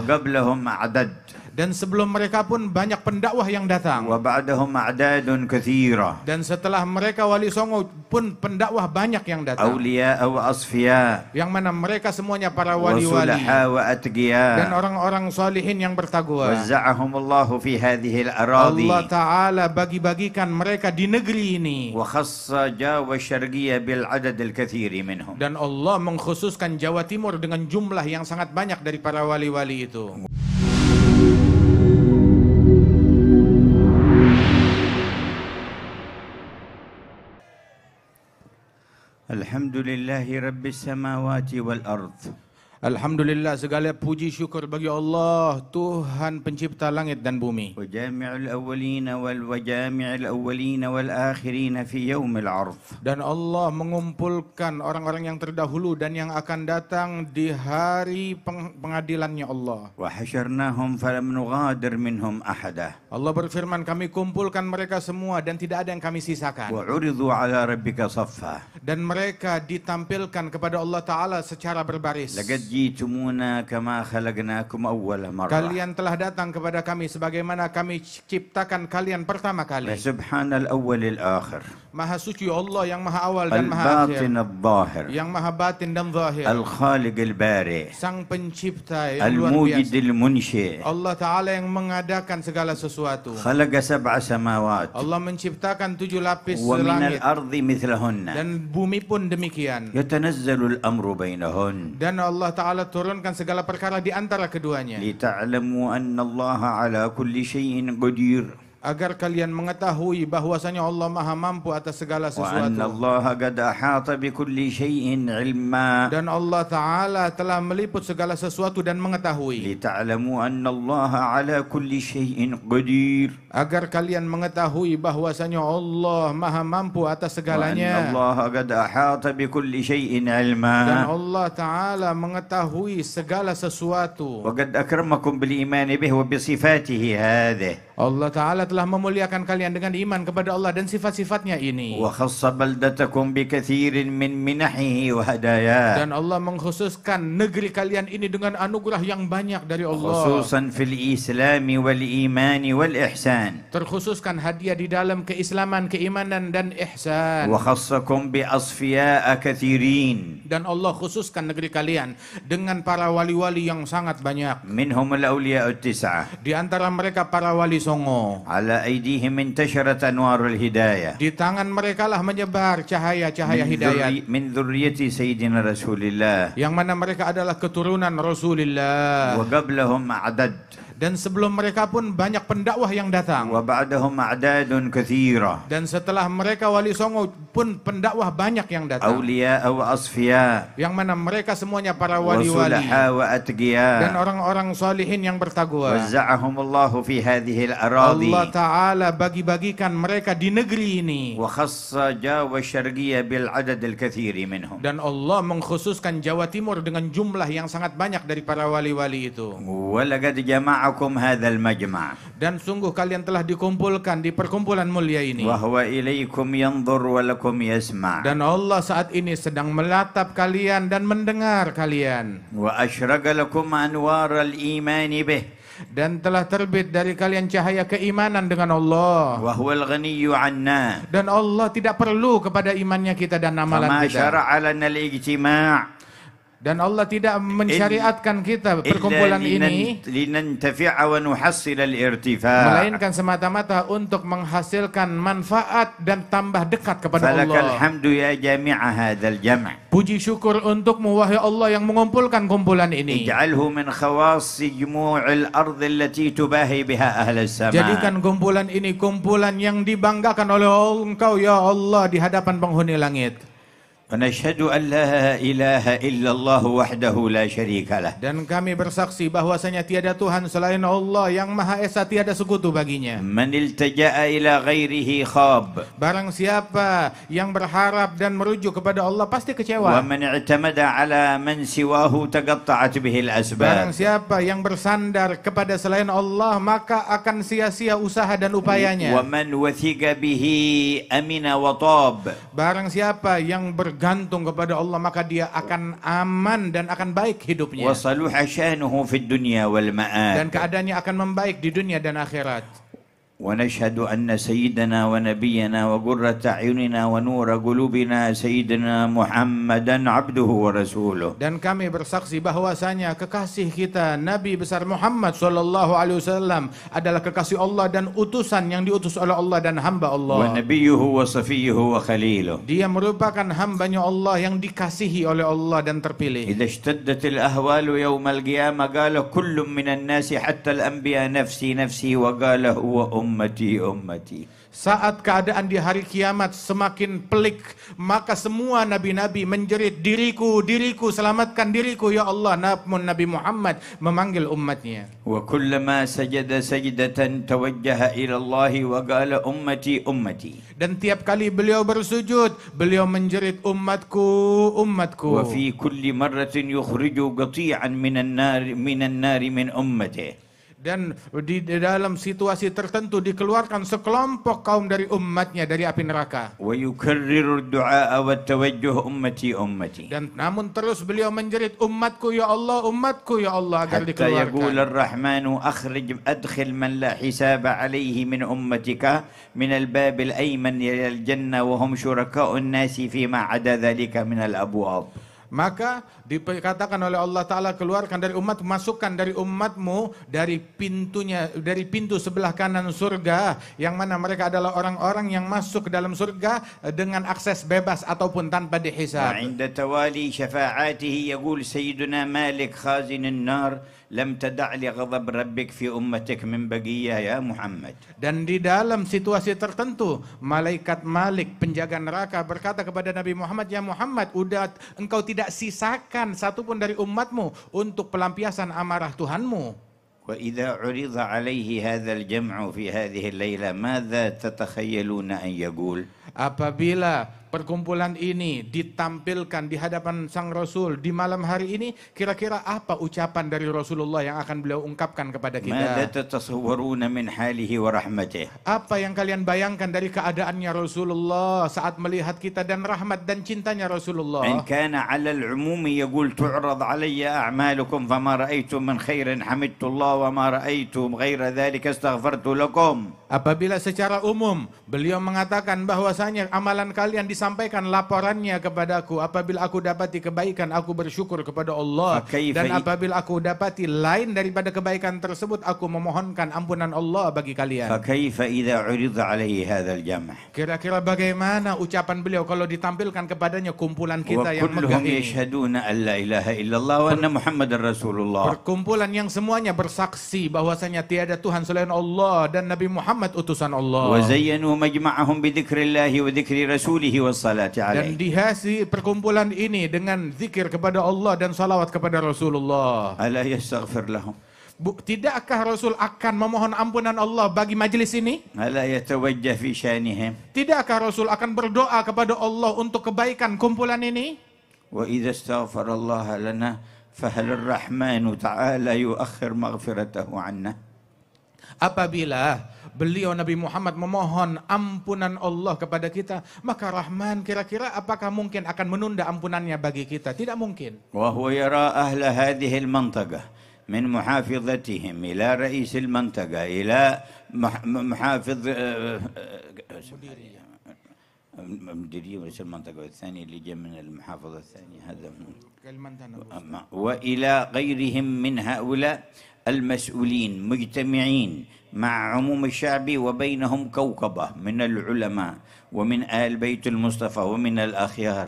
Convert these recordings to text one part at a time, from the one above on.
قبلهم أعداد Dan sebelum mereka pun banyak pendakwah yang datang. وبعدهم أعداد كثيرة Dan setelah mereka Wali Songo pun pendakwah banyak yang datang. أولياء وأصفياء Yang mana mereka semuanya para wali-wali وصلحاء dan وأتقياء orang-orang salihin yang bertakwa. وزعهم الله في هذه الأراضي Allah Ta'ala bagi-bagikan mereka di negeri ini. وخص جاوة الشرقية بالعدد الكثير منهم. Dan Allah mengkhususkan Jawa Timur dengan jumlah yang sangat banyak dari para wali-wali itu. الحمد لله رب السماوات والأرض. Alhamdulillah, segala puji syukur bagi Allah, Tuhan pencipta langit dan bumi. وجامع الأولين وجامع الأولين والآخرين في يوم العرض. Dan Allah mengumpulkan orang-orang yang terdahulu dan yang akan datang di hari pengadilannya Allah. وحشرناهم فلم نغادر منهم أحدا. Allah berfirman, kami kumpulkan mereka semua dan tidak ada yang kami sisakan. وعرضوا على ربك صفا. Dan mereka ditampilkan kepada Allah Ta'ala secara berbaris. لقد جئتمونا كما خلقناكم أول مرة. Kalian telah datang kepada kami sebagaimana kami ciptakan kalian pertama kali. سبحان الأول الآخر. Maha suci Allah yang maha awal dan maha akhir. الباطن الظاهر. Yang maha batin dan zahir. الخالق البارئ. Sang pencipta yang luar الموجد biasa. المنشئ. Allah Ta'ala yang mengadakan segala sesuatu. خلق 7 سماوات. Allah menciptakan 7 lapis ومن langit. الأرض مثلهن. Dan bumi pun demikian. يتنزل الأمر بينهن. Dan Allah Ta'ala turunkan segala perkara di antara keduanya. لتعلموا أن الله على كل شيء قدير. Agar kalian mengetahui bahwasanya Allah maha mampu atas segala وأن sesuatu. الله قد أحاط بكل شيء علما. Dan Allah Ta'ala telah meliput segala sesuatu dan mengetahui. لتعلموا أن الله على كل شيء قدير. Agar kalian mengetahui bahwasanya Allah maha mampu atas وأن segalanya. الله قد أحاط بكل شيء Dan علما. Allah Ta'ala mengetahui segala sesuatu. وقد أكرمكم بالإيمان به وبصفاته هذه. Allah Ta'ala telah memuliakan kalian dengan iman kepada Allah dan sifat-sifatnya ini. وخص بلدتكم بكثير من منحه وهداياه. Dan Allah mengkhususkan negeri kalian ini dengan anugerah yang banyak dari Allah. خصوصا في الإسلام والإيمان والإحسان. Terkhususkan hadiah di dalam keislaman, keimanan dan ihsan. وخصكم بأصفياء كثيرين. Dan Allah khususkan negeri kalian dengan para wali-wali yang sangat banyak. منهم الأولياء 9. Di antara mereka para wali songo. على أيديهم انتشرت أنوار الهداية. Di tangan mereka lah menyebar cahaya-cahaya hidayat. من ذرية سيدنا رسول الله. Yang mana mereka adalah keturunan Rasulullah. وقبلهم أعداد. Dan sebelum mereka pun banyak pendakwah yang datang. وبعدهم أعداد كثيرة. Dan setelah mereka Wali Songo pun pendakwah banyak yang datang. أولياء وأصفياء. Yang mana mereka semuanya para wali-wali وصلحاء dan وأتقياء. orang-orang salihin yang bertakwa. وزعهم الله في هذه الأراضي. Allah Ta'ala bagi-bagikan mereka di negeri ini. وخص جاوة الشرقية بالعدد الكثير منهم. Dan Allah mengkhususkan Jawa Timur dengan jumlah yang sangat banyak dari para wali-wali itu. ولقد جمعكم هذا المجمع. Dan sungguh kalian telah dikumpulkan di perkumpulan mulia ini. وهو إليكم ينظر ولكم يسمع. Dan Allah saat ini sedang melatap kalian dan mendengar kalian. وأشرق لكم أنوار الإيمان به. Dan telah terbit dari kalian cahaya keimanan dengan Allah. وهو الغني عنا. Dan Allah tidak perlu kepada imannya kita dan amalan فما kita. شرع لنا الاجتماع Dan Allah tidak mensyariatkan kita perkumpulan ini لننتفع ونحصل الارتفاع. melainkan semata-mata untuk menghasilkan manfaat dan tambah dekat kepada فلك Allah. الحمد يا جامع هذا الجمع. Puji syukur untukmu wahai Allah yang mengumpulkan kumpulan ini. اجعله من خواص جموع الأرض التي تباهي بها أهل السماء. Jadikan kumpulan ini kumpulan yang dibanggakan oleh Engkau ya Allah di hadapan penghuni langit. ونشهد أن لا إله إلا الله وحده لا شريك له. Dan kami bersaksi bahwasanya tiada Tuhan selain Allah yang Maha Esa, tiada sekutu baginya. من التجأ إلى غيره خاب. Barang siapa yang berharap dan merujuk kepada Allah pasti kecewa. ومن اعتمد على من سواه تقطعت به Barang الأسباب. siapa yang bersandar kepada selain Allah maka akan sia-sia usaha dan upayanya. ومن وثق به أمن وطاب. Barang siapa yang bergantung kepada Allah, maka dia akan aman dan akan baik hidupnya. وصلح شأنه في الدنيا Dan والمآب. keadaannya akan membaik di dunia dan akhirat. ونشهد أن سيدنا ونبينا وقرة أعيننا ونور قلوبنا سيدنا محمدا عبده ورسوله. Dan kami bersaksi bahwasanya kekasih kita Nabi besar Muhammad sallallahu alaihi wasallam adalah kekasih Allah dan utusan yang diutus oleh Allah dan hamba Allah. ونبيه وصفيه وخليله. Dia merupakan hambanya Allah yang dikasihi oleh Allah dan terpilih. إذا اشتدت الأهوال يوم القيامة قال كل من الناس حتى الأنبياء نفسي نفسي وقال هو أمتي أمتي. Saat keadaan di hari kiamat semakin pelik, maka semua nabi-nabi menjerit, diriku, diriku, selamatkan diriku ya Allah. Namun Nabi Muhammad memanggil umatnya. وكلما سجد سجدة توجه إلى الله وقال أمتي أمتي. Dan tiap kali beliau bersujud, beliau menjerit umatku, umatku. وفي كل مرة يخرج قطيعا من النار من أمته. Dan di dalam situasi tertentu dikeluarkan sekelompok kaum dari umatnya dari api neraka. ويكرر الدعاء والتوجه أمتي أمتي. Dan namun terus beliau menjerit umatku ya Allah, umatku ya Allah agar حتى يقول dikeluarkan. الرحمن أدخل من لا حساب عليه من أمتك من الباب الأيمن إلى الجنة وهم شركاء الناس فيما عدا ذلك من الأبواب. Maka dikatakan oleh Allah Ta'ala, keluarkan dari umat, masukkan dari umatmu dari pintunya, dari pintu sebelah kanan surga, yang mana mereka adalah orang-orang yang masuk ke dalam surga dengan akses bebas ataupun tanpa dihisab. وعند توالي شفاعاته يقول سيدنا مالك خازن النار لم تدع لغضب ربك في أمتك من بقية يا محمد. Dan di dalam situasi tertentu, malaikat Malik penjaga neraka berkata kepada Nabi Muhammad, ya Muhammad, engkau tidak sisakan satupun dari umatmu untuk pelampiasan amarah Tuhanmu. وإذا عرض عليه هذا الجمع في هذه الليلة ماذا تتخيلون أن يقول؟ Apabila perkumpulan ini ditampilkan di hadapan Sang Rasul di malam hari ini, kira-kira apa ucapan dari Rasulullah yang akan beliau ungkapkan kepada ماذا kita? تتصورون من حاله ورحمته؟ Apa yang kalian bayangkan dari keadaannya Rasulullah saat melihat kita dan rahmat dan cintanya Rasulullah? إن كان على العموم يقول تعرض علي أعمالكم فما رأيت من خير حمدت الله وما رأيت غير ذلك استغفرت لكم. Apabila secara umum beliau mengatakan bahwasanya amalan kalian disampaikan laporannya kepadaku, apabila aku dapati kebaikan aku bersyukur kepada Allah, dan apabila aku dapati lain daripada kebaikan tersebut aku memohonkan ampunan Allah bagi kalian. فكيف إذا عرض عليه هذا الجمع؟ Kira-kira bagaimana ucapan beliau kalau ditampilkan kepadanya kumpulan kita yang megah وكلهم ini? يشهدون أن لا إله إلا الله وأن محمد رسول الله. Perkumpulan yang semuanya bersaksi bahwasanya tiada Tuhan selain Allah dan Nabi Muhammad utusan Allah. وزينوا مجمعهم بذكر الله وذكر رسوله والصلاة Dan عليه. dihiasi perkumpulan ini dengan zikir kepada Allah dan salawat kepada Rasulullah. ألا يستغفر لهم؟ Tidakkah Rasul akan memohon ampunan Allah bagi majelis ini? ألا يتوجه في شأنهم؟ Tidakkah Rasul akan berdoa kepada Allah untuk kebaikan kumpulan ini? وإذا استغفر الله لنا فهل الرحمن تعالى يؤخر مغفرته عنا؟ Apabila beliau Nabi Muhammad memohon ampunan Allah kepada kita, maka Rahman kira-kira apakah mungkin akan menunda ampunannya bagi kita? Tidak mungkin. وهو يرى أهل هذه المنطقة من محافظتهم إلى رئيس المنطقة إلى محافظ مديرية رئيس المنطقة الثاني اللي جاء من المحافظة الثانية هذا وإلى غيرهم من هؤلاء المسؤولين مجتمعين مع عموم الشعب وبينهم كوكبة من العلماء ومن آل بيت المصطفى ومن الأخيار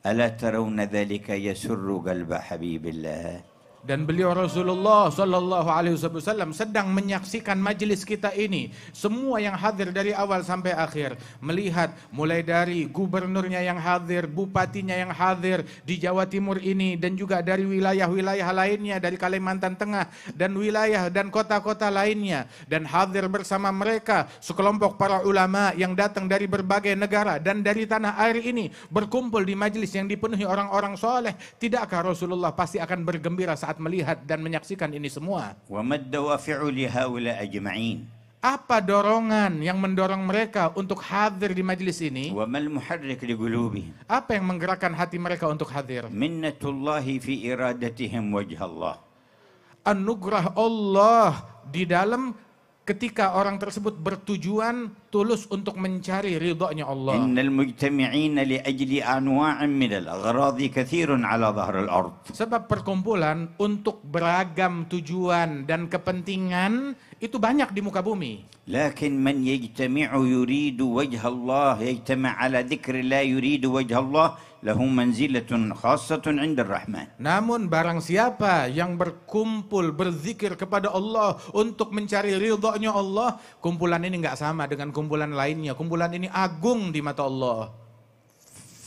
ألا ترون ذلك يسر قلب حبيب الله؟ Dan beliau Rasulullah Sallallahu Alaihi Wasallam sedang menyaksikan majelis kita ini. Semua yang hadir dari awal sampai akhir, melihat mulai dari gubernurnya yang hadir, bupatinya yang hadir di Jawa Timur ini, dan juga dari wilayah-wilayah lainnya, dari Kalimantan Tengah dan wilayah dan kota-kota lainnya, dan hadir bersama mereka sekelompok para ulama yang datang dari berbagai negara dan dari tanah air ini, berkumpul di majelis yang dipenuhi orang-orang soleh. Tidakkah Rasulullah pasti akan bergembira saat melihat dan menyaksikan ini semua? وما الدوافع لهؤلاء أجمعين؟ Apa dorongan yang mendorong mereka untuk hadir di majelis ini? وما المحرك لقلوبهم Apa yang menggerakkan hati mereka untuk hadir? منة الله في إرادتهم وجه الله. Anugerah Allah di dalam ketika orang tersebut bertujuan tulus untuk mencari ridhonya Allah. إن المجتمعين لأجل أنواع من الأغراض كثير على ظهر الأرض. Sebab perkumpulan untuk beragam tujuan dan kepentingan itu banyak di muka bumi. لكن من يجتمع يريد وجه الله، يجتمع على ذكر الله يريد وجه الله، له منزلة خاصة عند الرحمن. Namun barang siapa yang berkumpul berzikir kepada Allah untuk mencari ridhonya Allah, kumpulan ini nggak sama dengan kumpulan lainnya. Kumpulan ini agung di mata Allah.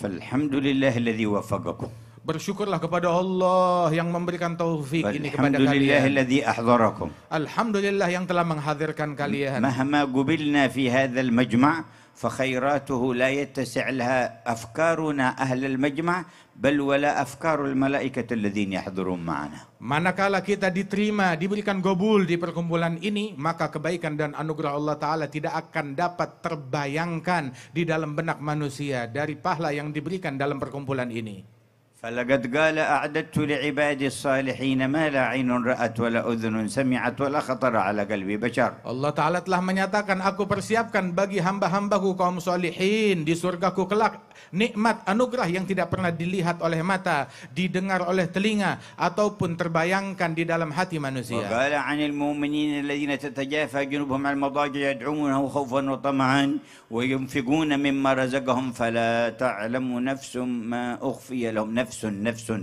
فالحمد لله الذي وفقكم. Bersyukurlah kepada Allah yang memberikan taufik ini kepada والحمد لله kalian. الذي أحضركم. Alhamdulillah yang telah menghadirkan kalian. مهما قبلنا في هذا المجمع فخيراته لا يتسع لها أفكارنا أهل المجمع بل ولا أفكار الملائكة الذين يحضرون معنا. Manakala kita diterima, diberikan gobul di perkumpulan ini, maka kebaikan dan anugerah Allah Ta'ala tidak akan dapat terbayangkan di dalam benak manusia dari pahala yang diberikan dalam perkumpulan ini. فلقد قال أعددت لعبادي الصالحين ما لا عين رأت ولا أذن سمعت ولا خطر على قلب بشر. Allah Ta'ala telah menyatakan, aku persiapkan bagi hamba-hambaku kaum solihin di surgaku kelak nikmat anugerah yang tidak pernah dilihat oleh mata, didengar oleh telinga, ataupun terbayangkan di dalam hati manusia. وقال عن المؤمنين الذين تتجافى جنوبهم عن المضاجع يدعونه خوفا وطمعا وينفقون مما رزقهم فلا تعلم نفس ما أخفي لهم نفس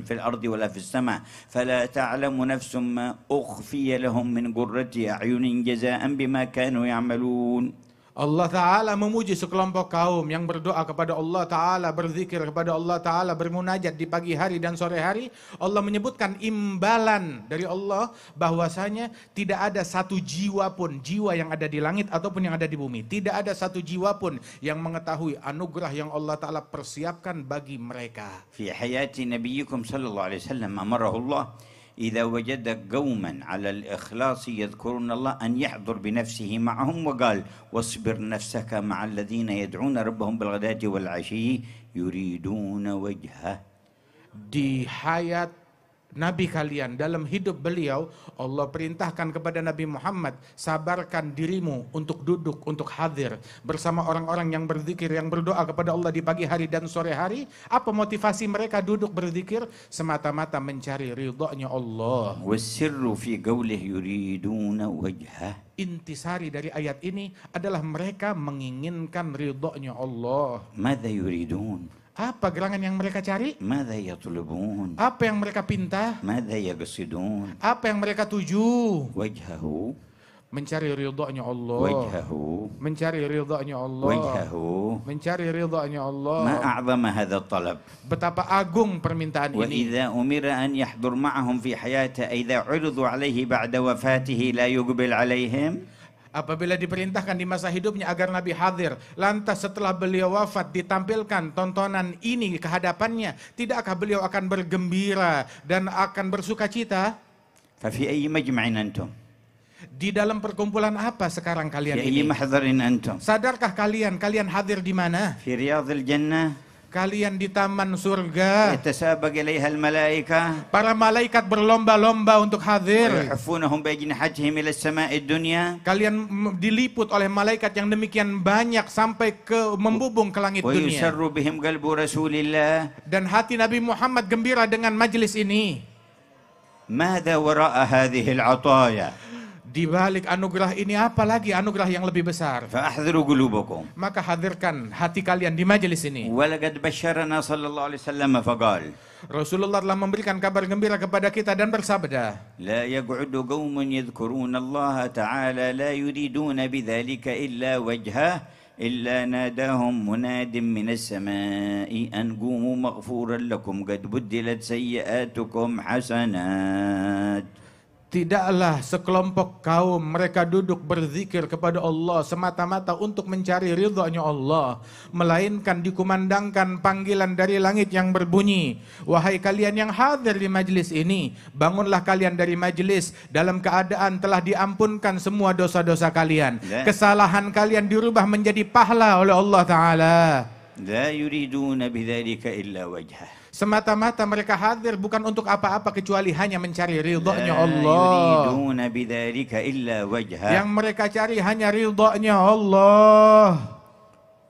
في الأرض ولا في السماء فلا تعلم نفس ما أخفي لهم من قرة أعين جزاء بما كانوا يعملون. Allah Ta'ala memuji sekelompok kaum yang berdoa kepada Allah Ta'ala, berzikir kepada Allah Ta'ala, bermunajat di pagi hari dan sore hari. Allah menyebutkan imbalan dari Allah bahwasanya tidak ada satu jiwa pun, jiwa yang ada di langit ataupun yang ada di bumi, tidak ada satu jiwa pun yang mengetahui anugerah yang Allah Ta'ala persiapkan bagi mereka. في حياة نبيكم صلى الله عليه وسلم أمره الله إذا وجد قوما على الإخلاص يذكرون الله أن يحضر بنفسه معهم وقال واصبر نفسك مع الذين يدعون ربهم بالغداة والعشي يريدون وجهه. Di hayat Nabi kalian, dalam hidup beliau, Allah perintahkan kepada Nabi Muhammad, sabarkan dirimu untuk duduk, untuk hadir bersama orang-orang yang berzikir, yang berdoa kepada Allah di pagi hari dan sore hari. Apa motivasi mereka duduk berzikir? Semata-mata mencari ridhonya Allah. والسر في قوله يريدون وجهه. Intisari dari ayat ini adalah mereka menginginkan ridhonya Allah. ماذا يريدون؟ Apa gerangan yang mereka cari? ماذا يطلبون؟ Apa yang mereka pinta? ماذا يقصدون؟ Apa yang mereka tuju? وجهه Mencari ridhonya Allah. وجهه Mencari ridhonya Allah. وجهه. Mencari ridhonya Allah. ما أعظم هذا الطلب. Betapa agung permintaan ini. وإذا أمر أن يحضر معهم في حياته إذا عرضوا عليه بعد وفاته لا يقبل عليهم. Apabila diperintahkan di masa hidupnya agar Nabi hadir, lantas setelah beliau wafat ditampilkan tontonan ini ke hadapannya, tidakkah beliau akan bergembira dan akan bersuka cita? ففي أي مجمع أنتم؟ Di dalam perkumpulan apa sekarang kalian في أي ini? محضر أنتم؟ Sadarkah kalian hadir di mana? في رياض الجنة Kalian di taman surga. يتسابق إليها الملائكة Para malaikat berlomba-lomba untuk hadir. ويحفونهم بأجنحتهم إلى السماء الدنيا Kalian diliput oleh malaikat yang demikian banyak sampai ke membubung ke langit dunia. ويسر بهم قلب رسول الله. Dan hati Nabi Muhammad gembira dengan majelis ini. ماذا وراء هذه العطايا؟ Di balik anugerah ini apa lagi anugerah yang lebih besar? فأحذروا قلوبكم. Maka hadirkan hati kalian di majelis ini. ولقد بشرنا صلى الله عليه وسلم فقال Rasulullah telah memberikan kabar gembira kepada kita dan bersabda, لا يقعد قوم يذكرون الله تعالى لا يريدون بذلك إلا وجهه إلا ناداهم مناد من السماء أن قوموا مغفورا لكم قد بدلت سيئاتكم حسنات. Tidaklah sekelompok kaum mereka duduk berzikir kepada Allah semata-mata untuk mencari ridhonya Allah, melainkan dikumandangkan panggilan dari langit yang berbunyi, wahai kalian yang hadir di majlis ini, bangunlah kalian dari majlis dalam keadaan telah diampunkan semua dosa-dosa kalian. Kesalahan kalian dirubah menjadi pahala oleh Allah Ta'ala. لا يريدون بذلك إلا وجهه. Semata-mata mereka hadir bukan untuk apa-apa kecuali hanya mencari ridhonya لا Allah. يريدون بذلك إلا وجهه. Yang mereka cari hanya ridhonya Allah.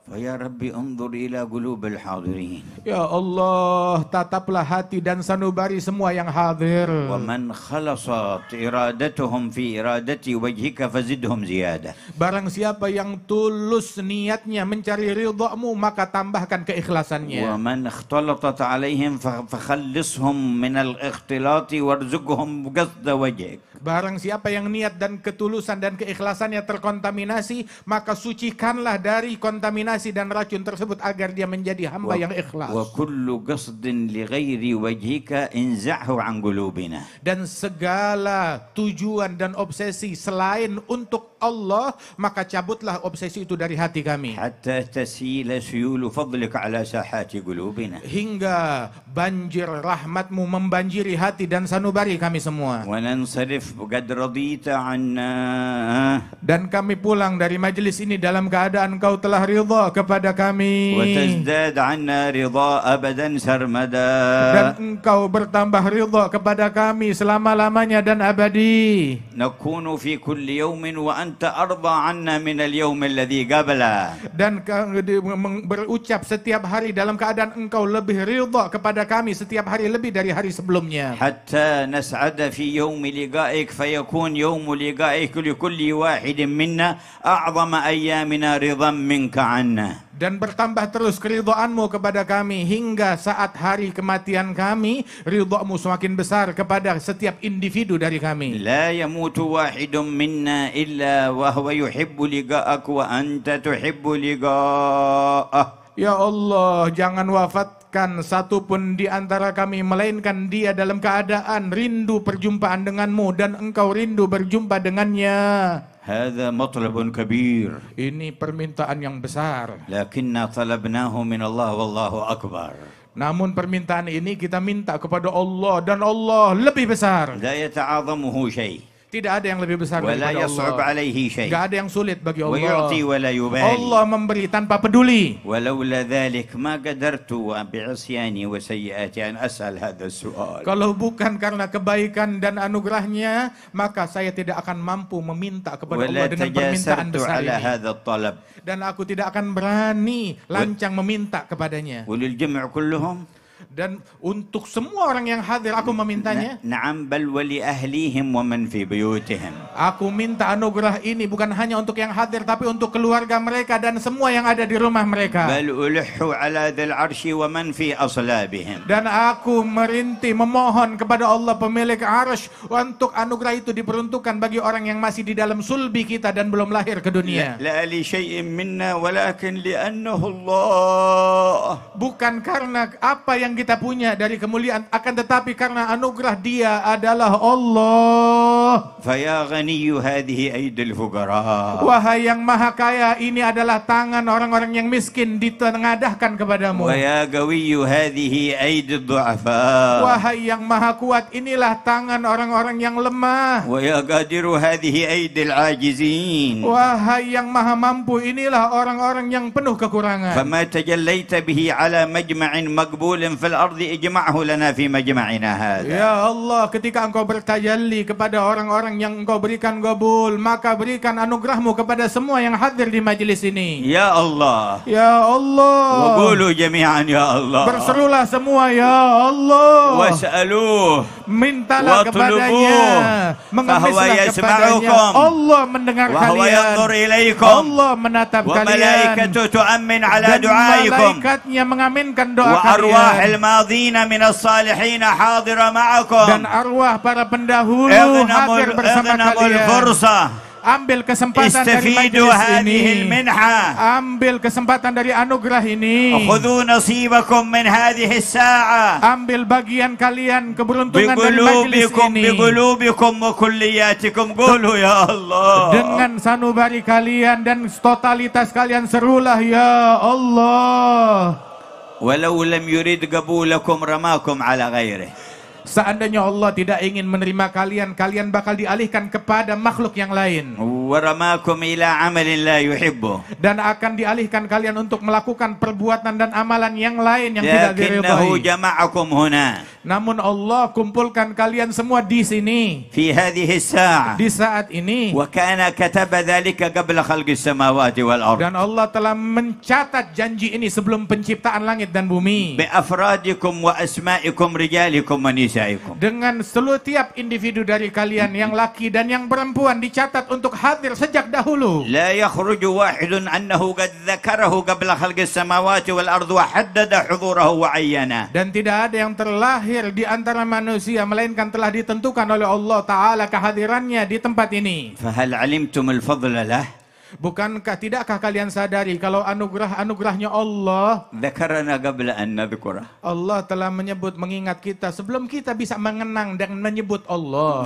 فيا ربي انظر إلى قلوب الحاضرين. Ya Allah, tataplah hati dan sanubari semua yang hadir. ومن خلصت إرادتهم في إرادة وجهك فزدهم زيادة. Barang siapa yang tulus niatnya mencari ridhamu, maka tambahkan keikhlasannya. ومن اختلطت عليهم فخلصهم من الاختلاط وارزقهم قصد وجهك. Barang siapa yang niat dan ketulusan dan keikhlasannya terkontaminasi, maka sucikanlah dari kontaminasi dan racun tersebut agar dia menjadi hamba yang ikhlas. وكل قصد لغير وجهك انزعه عن قلوبنا. Dan segala tujuan dan obsesi selain untuk Allah, maka cabutlah obsesi itu dari hati kami. حتى تسيل سيول فضلك على ساحات قلوبنا. Hingga banjir rahmatmu membanjiri hati dan sanubari kami semua. وننصرف قد رضيت عنا. Dan kami pulang dari majelis ini dalam keadaan Kau telah ridha kepada kami. وتزداد عنا رضا أبدا سرمدا. Dan Engkau bertambah ridha kepada kami selama-lamanya dan abadi. نكون في كل يوم وأنت أرضى عنا من اليوم الذي قبله. Dan berucap setiap hari dalam keadaan Engkau lebih ridha kepada kami setiap hari lebih dari hari sebelumnya. حتى نسعد في يوم لقائك فيكون يوم لقائك لكل واحد منا أعظم أيامنا رضا منك عنا. Dan bertambah terus keridhaanmu kepada kami hingga saat hari kematian kami, ridhamu semakin besar kepada setiap individu dari kami. لا يموت واحد منا إلا وهو يحب لقاءك وأنت تحب لقاءه. Ya Allah, jangan wafatkan satu pun di antara kami, melainkan dia dalam keadaan rindu perjumpaan denganmu dan Engkau rindu berjumpa dengannya. هذا مطلب كبير. Ini permintaan yang besar. لكننا طلبناه من الله والله أكبر. Namun permintaan ini kita minta kepada Allah dan Allah lebih besar. لا يتعاظمه شيء. Tidak ada yang lebih besar ولا daripada يصعب Allah. عليه شيء. Gak ada yang sulit bagi Allah. ويعطي ولا يبالي. Allah memberi tanpa peduli. ولولا ذلك ما قدرت بعصياني وسيئاتي أن أسأل هذا السؤال. Kalau bukan karena kebaikan dan anugerahnya, maka saya tidak akan mampu meminta kepada ولا Allah dengan permintaan تجاسرت besar على ini. هذا الطلب. Dan aku tidak akan berani lancang meminta kepadanya. وللجمع كلهم. Dan untuk semua orang yang hadir aku memintanya. نعم بل ولأهليهم ومن في بيوتهم. Aku minta anugerah ini bukan hanya untuk yang hadir, tapi untuk keluarga mereka dan semua yang ada di rumah mereka. بل ألح على ذي العرش ومن في أصلابهم. Dan aku merintih memohon kepada Allah pemilik arsy untuk anugerah itu diperuntukkan bagi orang yang masih di dalam sulbi kita dan belum lahir ke dunia. لا لشيء منا ولكن لأنه الله. Bukan karena apa yang kita punya dari kemuliaan, akan tetapi karena anugerah Dia adalah Allah. فيا غني هذه أيدي الفقراء. Wahai yang maha kaya, ini adalah tangan orang-orang yang miskin ditengadahkan kepadamu. ويا قوي هذه أيدي الضعفاء. Wahai yang maha kuat, inilah tangan orang-orang yang lemah. ويا قادر هذه أيدي العاجزين. Wahai yang maha mampu, inilah orang-orang yang penuh kekurangan. فما تجليت به على مجمع مقبول في الأرض اجمعه لنا في مجمعنا هذا. Ya Allah, ketika Engkau bertajalli kepada orang-orang yang Engkau berikan qabul, maka berikan anugerahmu kepada semua yang hadir di majelis ini. يا الله. Ya Allah. وقولوا جميعا يا الله. Berserulah semua, ya Allah. واسألوه. Mintalah kepadanya, فهو mengemislah kepadanya. يسمعكم. Allah mendengar وهو kalian. ينظر إليكم. Allah menatap kalian. وملائكته تؤمن على Dan دعائكم. malaikatnya mengaminkan doa وأرواح kalian. الماضين من الصالحين حاضرة معكم. Dan arwah para pendahulu hadir bersama kalian. الفرصة. Ambil kesempatan dari استفيدوا majelis هذه ini. المنحة. Ambil kesempatan dari anugerah ini. خذوا نصيبكم من هذه الساعة Ambil bagian kalian keberuntungan dari majelis ini. بقلوبكم وكلياتكم. قولوا يا الله. Dengan sanubari kalian dan totalitas kalian, serulah ya Allah. ولو لم يرد قبولكم رماكم على غيره. Seandainya Allah tidak ingin menerima kalian, kalian bakal dialihkan kepada makhluk yang lain. ورماكم إلى عمل لا يحبه. Dan akan dialihkan kalian untuk melakukan perbuatan dan amalan yang lain yang tidak لكنه diridhai. جمعكم هنا Namun Allah kumpulkan kalian semua di sini, في هذه الساعة. di saat ini. وكان كتب ذلك قبل خلق السماوات والأرض. Dan Allah telah mencatat janji ini sebelum penciptaan langit dan bumi. بأفرادكم وأسمائكم رجالكم ونسائكم. Dengan setiap individu dari kalian yang laki dan yang perempuan dicatat untuk hadir sejak dahulu. لا يخرج واحد أنه قد ذكره قبل خلق السماوات والأرض وحدد حضوره وعينه. Dan tidak ada yang terlahir di antara manusia melainkan telah ditentukan oleh Allah Ta'ala kehadirannya di tempat ini. فهل علمتم الفضل له؟ Tidakkah kalian sadari kalau anugerahnya Allah, ذكرنا قبل أن نذكره. Allah telah mengingat kita sebelum kita bisa mengenang dan menyebut Allah.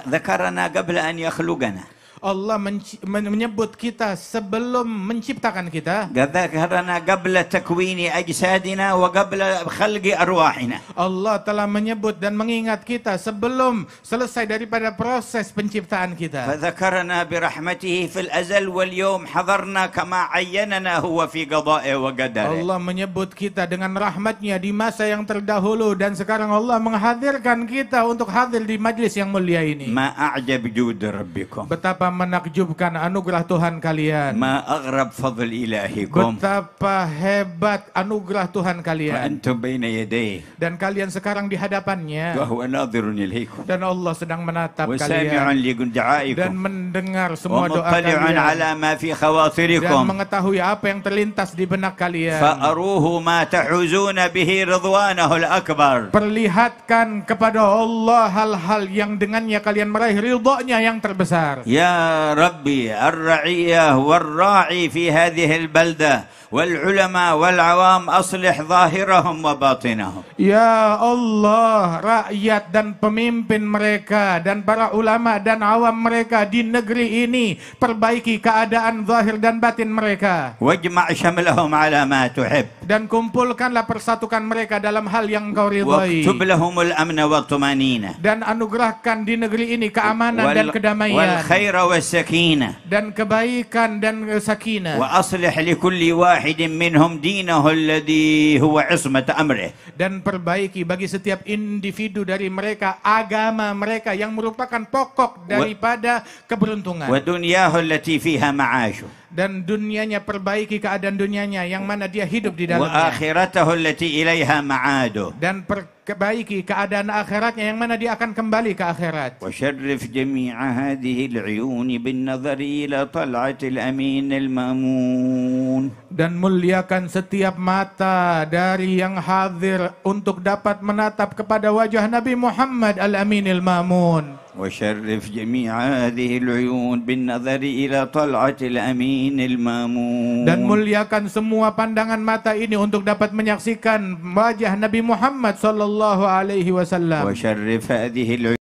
ذكرنا قبل أن يخلقنا. Allah menyebut kita sebelum menciptakan kita. ذكرنا قبل تكوين أجسادنا وقبل خلق أرواحنا. Allah telah menyebut dan mengingat kita sebelum selesai daripada proses penciptaan kita. فذكرنا برحمته في الأزل واليوم حضرنا كما عيننا هو في قضائه وقدره. Allah menyebut kita dengan rahmatnya di masa yang terdahulu, dan sekarang Allah menghadirkan kita untuk hadir di majlis yang mulia ini. ما أعجب جود ربكم. Betapa menakjubkan anugerah Tuhan kalian. ما أغرب فضل إلهكم. Betapa hebat anugerah Tuhan kalian. وأنتم بين يديه. Dan kalian sekarang di hadapannya. وهو ناظر إليكم. Dan Allah sedang menatap وسامع kalian. Dan لدعائكم. mendengar semua doa ومطلع kalian. على ما في Dan خواطركم. mengetahui apa yang terlintas di benak kalian. فأروه ما تحوزون به رضوانه الأكبر. Perlihatkan kepada Allah hal-hal yang dengannya kalian meraih ridhonya yang terbesar. يا ربي الرعية والراعي في هذه البلدة والعلماء والعوام أصلح ظاهرهم وباطنهم. Ya Allah, rakyat dan pemimpin mereka dan para ulama dan awam mereka di negeri ini, perbaiki keadaan zahir dan batin mereka. واجمع شملهم على ما تحب. Dan kumpulkanlah, persatukan mereka dalam hal yang Engkau ridhai. واكتب لهم الأمن والطمأنينة. Dan anugerahkan di negeri ini keamanan dan kedamaian. والخير والسكينة. Dan kebaikan dan sakinah. وأصلح لكل واحد منهم دينه الذي هو عصمة أمره. Dan perbaiki bagi setiap individu dari mereka agama mereka yang merupakan pokok daripada keberuntungan. ودنياه التي فيها معاشه. Dan dunianya, perbaiki keadaan dunianya yang mana dia hidup di dalamnya. وآخرته التي إليها معاده. Dan perbaiki keadaan akhiratnya yang mana dia akan kembali ke akhirat. وشرف جميع هذه العيون بالنظر إلى طلعة الأمين المأمون. Dan muliakan setiap mata dari yang hadir untuk dapat menatap kepada wajah Nabi Muhammad Al-Amin Al-Mamun. وشرف جميع هذه العيون بالنظر إلى طلعة الأمين المأمون. Dan muliakan semua pandangan mata ini untuk dapat menyaksikan wajah Nabi Muhammad sallallahu alaihi wasallam. وشرف هذه العيون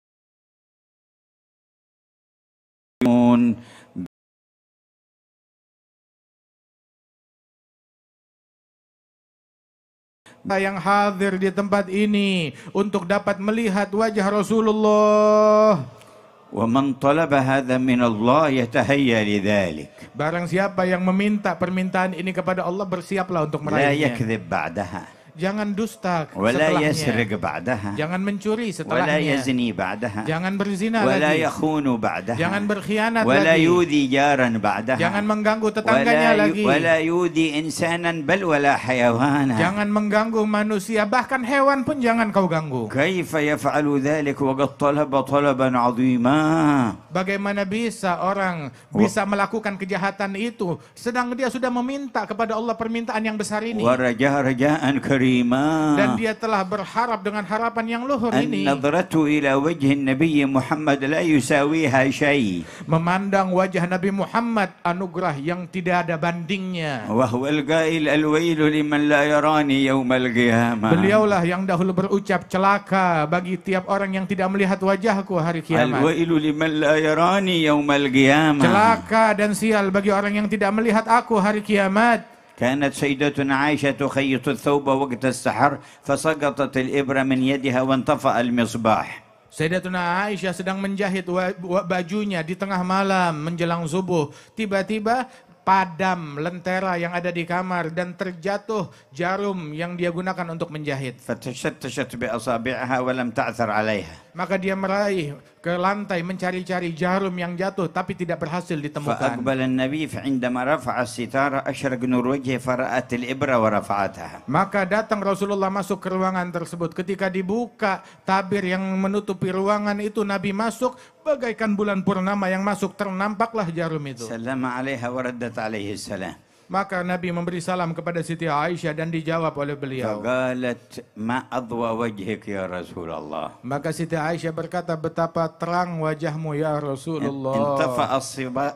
yang hadir di tempat ini untuk dapat melihat wajah Rasulullah. ومن طلب هذا من الله يتهيأ لذلك. Barang siapa yang meminta permintaan ini kepada Allah, bersiaplah untuk لا meraihnya. يكذب بعدها. Jangan dusta ولا setelahnya. يسرق بعدها. Jangan mencuri ولا setelahnya. يزني بعدها. Jangan berzina ولا lagi. يخون بعدها. Jangan berkhianat ولا lagi. يؤذي جارا بعدها. Jangan mengganggu tetangganya lagi. ولا يؤذي إنسانا بل ولا حيوانا. Jangan mengganggu manusia, bahkan hewan pun jangan kau ganggu. كيف يفعل ذلك وقد طلب طلبا عظيما. Bagaimana bisa orang bisa melakukan kejahatan itu sedang dia sudah meminta kepada Allah permintaan yang besar ini. ورجاء رجاء كريما. كريما Dan dia telah berharap dengan harapan yang luhur ini. النظرة إلى وجه النبي محمد لا يساويها شيء Memandang wajah Nabi Muhammad, anugerah yang tidak ada bandingnya. وهو القائل الويل لمن لا يراني يوم القيامة Beliaulah yang dahulu berucap, celaka bagi tiap orang yang tidak melihat wajahku hari kiamat. الويل لمن لا يراني يوم القيامة Celaka dan sial bagi orang yang tidak melihat aku hari kiamat. كانت سيدتنا عائشة تخيط الثوب وقت السحر فسقطت الإبرة من يدها وانطفأ المصباح. Sayyidatuna Aisyah sedang menjahit bajunya di tengah malam menjelang subuh. Tiba-tiba padam lentera yang ada di kamar dan terjatuh jarum yang dia gunakan untuk menjahit. فتشتشت بأصابعها ولم تعثر عليها. Maka dia meraih ke lantai mencari-cari jarum yang jatuh tapi tidak berhasil ditemukan. فأقبل النبي فعندما رفع الستارة أشرق نور وجهه فرأت الإبرة ورفعتها. Maka datang Rasulullah masuk ke ruangan tersebut. Ketika dibuka tabir yang menutupi ruangan itu, Nabi masuk bagaikan bulan purnama yang masuk, ternampaklah jarum itu. سلم عليها وردت عليه السلام. Maka Nabi memberi salam kepada Siti Aisyah dan dijawab oleh beliau. فقالت ما أضوى وجهك يا رسول الله. Maka Siti Aisyah berkata, betapa terang wajahmu ya Rasulullah. انطفأ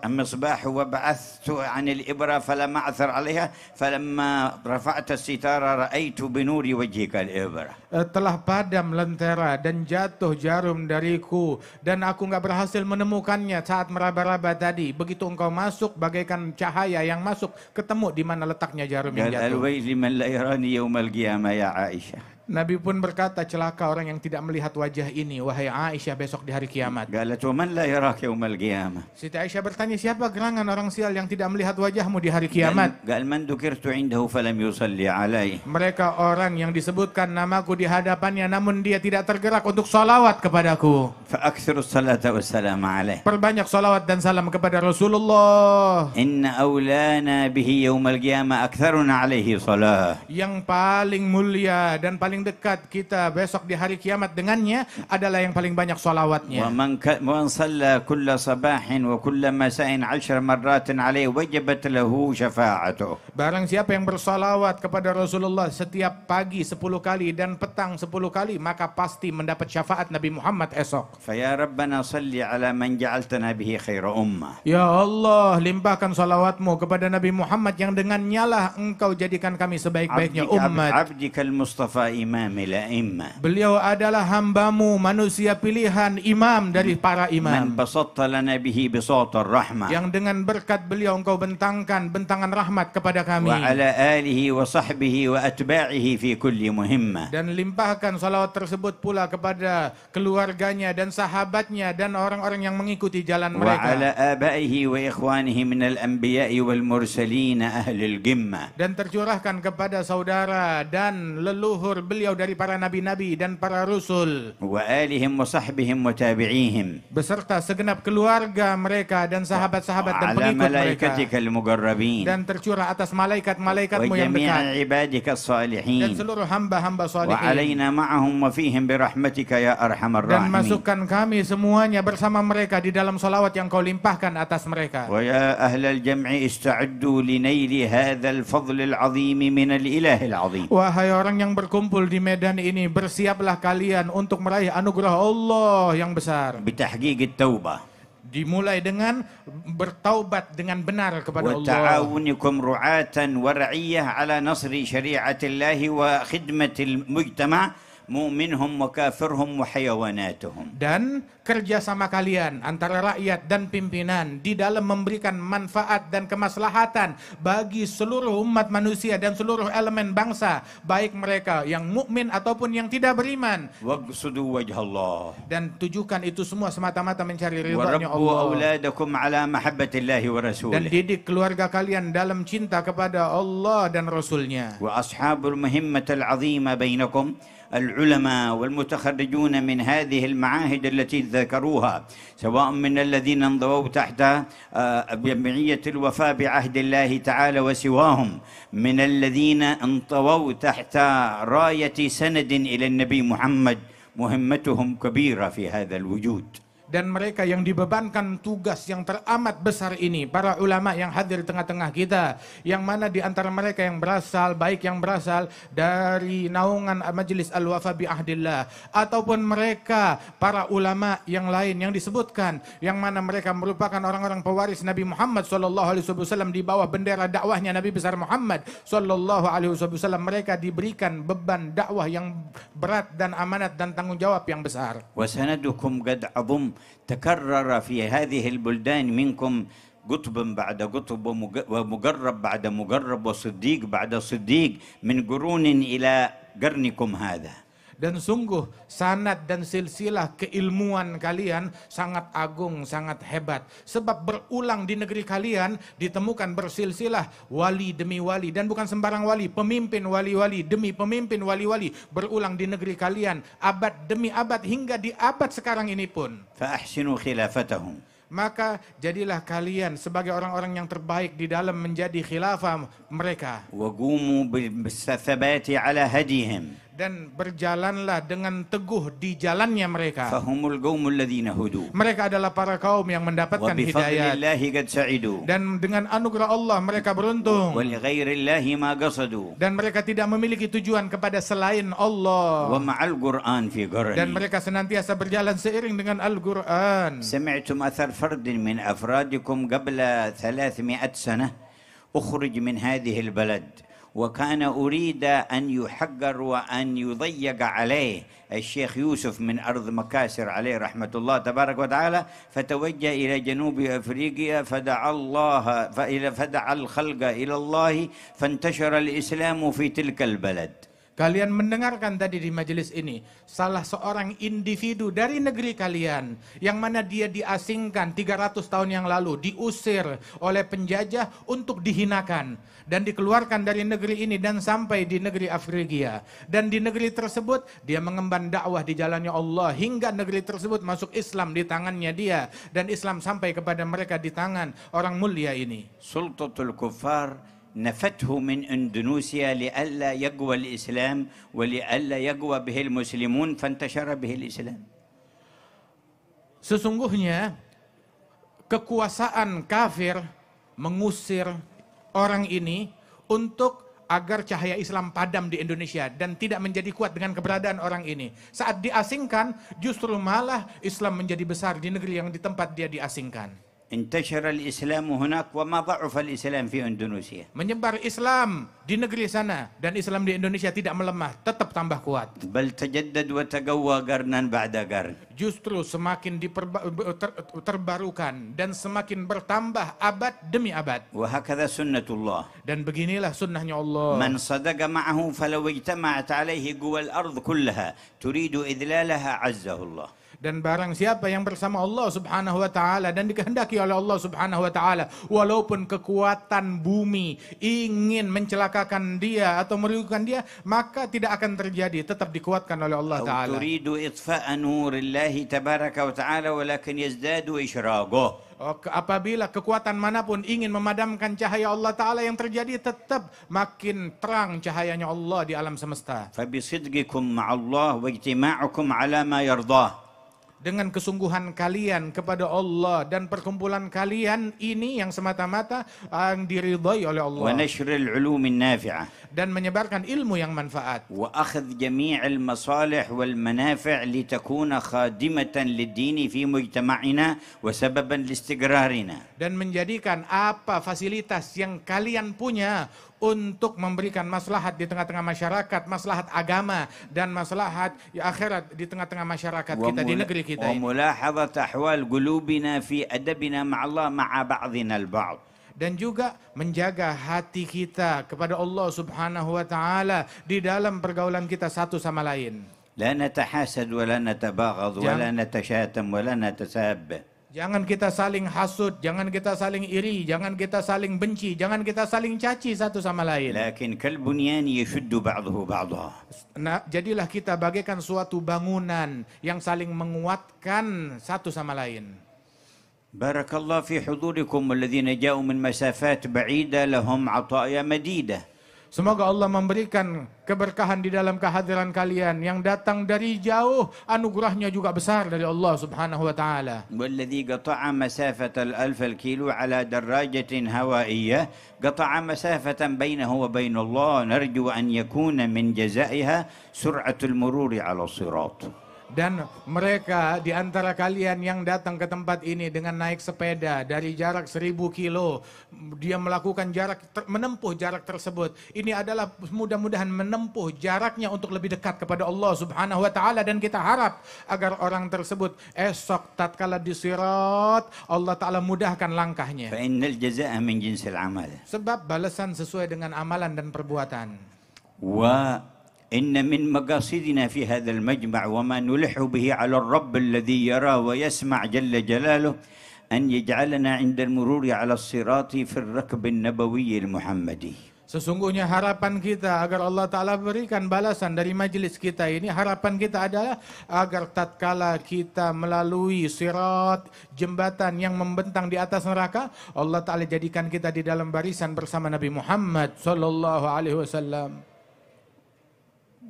المصباح وبعثت عن الإبرة فلم أعثر عليها فلما رفعت الستارة رأيت بنور وجهك الإبرة. Telah padam lentera dan jatuh jarum dariku dan aku nggak berhasil menemukannya saat meraba-raba tadi. Begitu engkau masuk bagaikan cahaya yang masuk, ketemu di mana letaknya jarum yang قال jatuh. الويل من لا يراني يوم القيامة يا عائشة. Nabi pun berkata, celaka orang yang tidak melihat wajah ini, wahai Aisyah, besok di hari kiamat. قالت ومن لا يراك يوم القيامة. Siti Aisyah bertanya, siapa gerangan orang sial yang tidak melihat wajahmu di hari kiamat? قال من ذكرت عنده فلم يصلي عليه. Mereka orang yang disebutkan namaku di hadapannya namun dia tidak tergerak untuk salawat kepadaku. فأكثر الصلاة والسلام عليه. Perbanyak salawat dan salam kepada Rasulullah. إن أولانا به يوم القيامة أكثرنا عليه صلاة. Yang paling mulia dan paling dekat kita besok di hari kiamat dengannya adalah yang paling banyak salawatnya. ومن صلى كل صباح وكل مساء 10 مرات عليه وجبت له شفاعته. Barang siapa yang bersalawat kepada Rasulullah setiap pagi 10 kali dan petang 10 kali, maka pasti mendapat syafaat Nabi Muhammad esok. فيا ربنا صل على من جعلتنا به خير أمة. Ya Allah, limpahkan salawatmu kepada Nabi Muhammad yang dengannya lah engkau jadikan kami sebaik-baiknya umat. عبدك المصطفى إمام الأئمة. Beliau adalah hambamu, manusia pilihan, imam dari para من imam. بسطت لنا به بساط الرحمة. Yang dengan berkat beliau engkau bentangkan bentangan rahmat kepada kami. وعلى آله وصحبه وأتباعه في كل مهمة. Dan limpahkan salawat tersebut pula kepada keluarganya dan sahabatnya dan orang-orang yang mengikuti jalan mereka. وعلى آبائه وإخوانه من الأنبياء والمرسلين أهل القمة. Dan tercurahkan kepada saudara dan leluhur beliau dari para nabi-nabi dan para rasul. وآلهم وصحبهم وتابعيهم. Beserta segenap keluarga mereka dan sahabat-sahabat dan وعلى pengikut mereka. ملائكتك المقربين. Dan tercurah atas malaikat-malaikatmu yang وجميع dekat. عبادك Dan الصالحين. seluruh hamba-hamba salihin. وعلينا معهم وفيهم برحمتك يا أرحم Dan الراحمين. masukkan kami semuanya bersama mereka di dalam salawat yang kau limpahkan atas mereka. ويا أهل الجمع استعدوا لنيل هذا الفضل العظيم من الإله العظيم. Wahai orang yang berkumpul di medan ini, bersiaplah kalian untuk meraih anugerah Allah yang besar. بتحقيق التوبة Dimulai dengan bertaubat dengan benar kepada Allah. وتعاونكم رعاة ورعية على نصر شريعة الله وخدمة المجتمع مؤمنهم وكافرهم وحيواناتهم. Dan kerjasama kalian antara rakyat dan pimpinan di dalam memberikan manfaat dan kemaslahatan bagi seluruh umat manusia dan seluruh elemen bangsa, baik mereka yang mukmin ataupun yang tidak beriman. واقصدوا وجه الله. Dan tujukan itu semua semata-mata mencari ridha-Nya وربوا Allah. أولادكم على محبة الله Dan ورسوله. didik keluarga kalian dalam cinta kepada Allah dan Rasul-Nya. وأصحاب المهمة العظيمة بينكم العلماء والمتخرجون من هذه المعاهد التي ذكروها، سواء من الذين انضووا تحت جمعية الوفاء بعهد الله تعالى وسواهم من الذين انطووا تحت راية سند إلى النبي محمد، مهمتهم كبيرة في هذا الوجود. Dan mereka yang dibebankan tugas yang teramat besar ini, para ulama yang hadir di tengah-tengah kita, yang mana di antara mereka yang berasal, baik yang berasal dari naungan Majelis Al-Wafa bi Ahdillah, ataupun mereka para ulama yang lain yang disebutkan, yang mana mereka merupakan orang-orang pewaris Nabi Muhammad SAW di bawah bendera dakwahnya Nabi besar Muhammad SAW. Mereka diberikan beban dakwah yang berat dan amanat dan tanggung jawab yang besar. وسندكم قد عظم تكرر في هذه البلدان منكم قطب بعد قطب ومقرب بعد مقرب وصديق بعد صديق من قرون إلى قرنكم هذا. Dan sungguh sanad dan silsilah keilmuan kalian sangat agung, sangat hebat. Sebab berulang di negeri kalian ditemukan bersilsilah wali demi wali. Dan bukan sembarang wali, pemimpin wali-wali demi pemimpin wali-wali. Berulang di negeri kalian abad demi abad hingga di abad sekarang ini pun. فأحسنوا خلافتهم. Maka jadilah kalian sebagai orang-orang yang terbaik di dalam menjadi khilafah mereka. وقوموا بالثبات على هديهم. Dan berjalanlah dengan teguh di jalannya mereka. فهم القوم الذين هدوا. Mereka adalah para kaum yang mendapatkan وبفضل hidayat. الله قد سعدوا. Dan dengan anugerah Allah mereka beruntung. ولغير الله ما قصدوا. Dan mereka tidak memiliki tujuan kepada selain Allah. ومع القرآن في قرني. Dan mereka senantiasa berjalan seiring dengan Al-Quran. سمعتم أثر فرد من أفرادكم قبل 300 سنة أخرج من هذه البلد وكان أريد أن يحقر وأن يضيق عليه الشيخ يوسف من أرض مكاسر عليه رحمة الله تبارك وتعالى، فتوجه إلى جنوب أفريقيا فدعا الخلق إلى الله فانتشر الإسلام في تلك البلد. Kalian mendengarkan tadi di majelis ini, salah seorang individu dari negeri kalian, yang mana dia diasingkan 300 tahun yang lalu, diusir oleh penjajah untuk dihinakan, dan dikeluarkan dari negeri ini dan sampai di negeri Afrigia. Dan di negeri tersebut, dia mengemban dakwah di jalannya Allah, hingga negeri tersebut masuk Islam di tangannya dia, dan Islam sampai kepada mereka di tangan orang mulia ini. Sultatul Kuffar نفته من إندونيسيا لئلا يقوى الإسلام ولئلا يقوى به المسلمون فانتشر به الإسلام. Sesungguhnya kekuasaan kafir mengusir orang ini untuk agar cahaya Islam padam di Indonesia dan tidak menjadi kuat dengan keberadaan orang ini. Saat diasingkan, justru malah Islam menjadi besar di negeri yang di tempat dia diasingkan. انتشر الإسلام هناك وما ضعف الإسلام في إندونيسيا. Menyebar Islam di negeri sana dan Islam di Indonesia tidak melemah, tetap tambah kuat. بل تجدد وتقوى قرنا بعد قرن. Justru semakin terbarukan dan semakin bertambah abad demi abad. وهكذا سنة الله. Dan beginilah sunnahnya Allah. من صدق معه فلو اجتمعت عليه قوى الأرض كلها تريد إذلالها عزه الله. Dan barang siapa yang bersama Allah Subhanahu wa taala dan dikehendaki oleh Allah Subhanahu wa taala, walaupun kekuatan bumi ingin mencelakakan dia atau merugikan dia, maka tidak akan terjadi, tetap dikuatkan oleh Allah taala. تريد إطفاء نور الله تبارك وتعالى ولكن يزداد إشراقه. Apabila kekuatan manapun ingin memadamkan cahaya Allah Ta'ala, yang terjadi tetap makin terang cahayanya Allah di alam semesta. فبصدقكم مع الله واجتماعكم على ما يرضاه. Dengan kesungguhan kalian kepada Allah dan perkumpulan kalian ini yang semata-mata yang diridhai oleh Allah. ونشر العلوم النافعة. Dan menyebarkan ilmu yang manfaat. وأخذ جميع المصالح والمنافع لتكون خادمة للدين في مجتمعنا وسببا لاستقرارنا. Dan menjadikan apa fasilitas yang kalian punya untuk memberikan maslahat di tengah-tengah masyarakat, maslahat agama dan maslahat akhirat di tengah-tengah masyarakat kita di negeri kita ini. وملاحظة أحوال قلوبنا في أدبنا مع الله مع بعضنا البعض. Dan juga menjaga hati kita kepada Allah Subhanahu wa taala di dalam pergaulan kita satu sama lain. لا نتحاسد ولا نتباغض ولا نتشاتم ولا نتساب. Jangan kita saling hasud, jangan kita saling iri, jangan kita saling benci, jangan kita saling caci satu sama lain. لكن كالبنيان يشد بعضه بعضا. Nah, jadilah kita bagaikan suatu bangunan yang saling menguatkan satu sama lain. بارك الله في حضوركم والذين جاءوا من مسافات بعيدة لهم عطايا مديدة. Semoga Allah memberikan keberkahan di dalam kehadiran kalian yang datang dari jauh, anugerahnya juga besar dari Allah Subhanahu wa taala. والذي قطع مسافة 1000 الكيلو على دراجة هوائية قطع مسافة بينه وبين الله نرجو أن يكون من جزائها سرعة المرور على الصراط. Dan mereka di antara kalian yang datang ke tempat ini dengan naik sepeda dari jarak 1000 kilo, dia melakukan menempuh jarak tersebut. Ini adalah mudah-mudahan menempuh jaraknya untuk lebih dekat kepada Allah Subhanahu wa taala, dan kita harap agar orang tersebut esok tatkala di sirat Allah taala mudahkan langkahnya. فإن الجزاء من جنس العمل. Sebab balasan sesuai dengan amalan dan perbuatan. إن من مقاصدنا في هذا المجمع وما نلح به على الرب الذي يرى ويسمع جل جلاله أن يجعلنا عند المرور على الصراط في الركب النبوي المحمدي. Sesungguhnya harapan kita agar Allah Ta'ala berikan balasan dari majelis kita ini, harapan kita adalah agar tatkala kita melalui sirat, jembatan yang membentang di atas neraka, Allah Ta'ala jadikan kita di dalam barisan bersama Nabi Muhammad Sallallahu Alaihi Wasallam.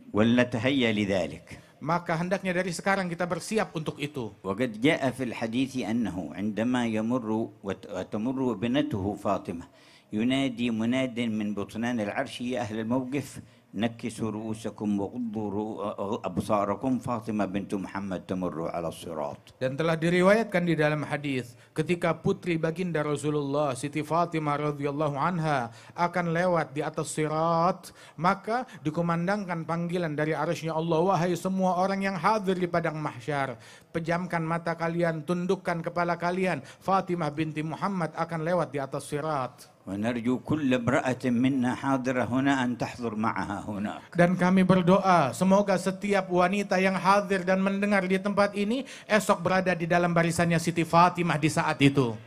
ولنتهيأ لذلك. Maka hendaknya dari sekarang kita bersiap untuk itu. وقد جاء في الحديث أنه عندما يمر وتمر ابنته فاطمة ينادي مناد من بطنان العرش يا أهل الموقف نكسوا رؤوسكم وغضوا أبصاركم فاطمة بنت محمد تمر على الصراط. Dan telah diriwayatkan di dalam hadis ketika putri baginda Rasulullah Siti Fatimah radhiyallahu anha akan lewat di atas sirat, maka dikumandangkan panggilan dari arsy-Nya Allah, wahai semua orang yang hadir di padang mahsyar, pejamkan mata kalian, tundukkan kepala kalian, Fatimah binti Muhammad akan lewat di atas sirat. ونرجو كل امرأة منا حاضرة هنا أن تحضر معها هناك. Dan kami berdoa semoga setiap wanita yang hadir dan mendengar di tempat ini esok berada di dalam barisannya Siti Fatimah di saat itu.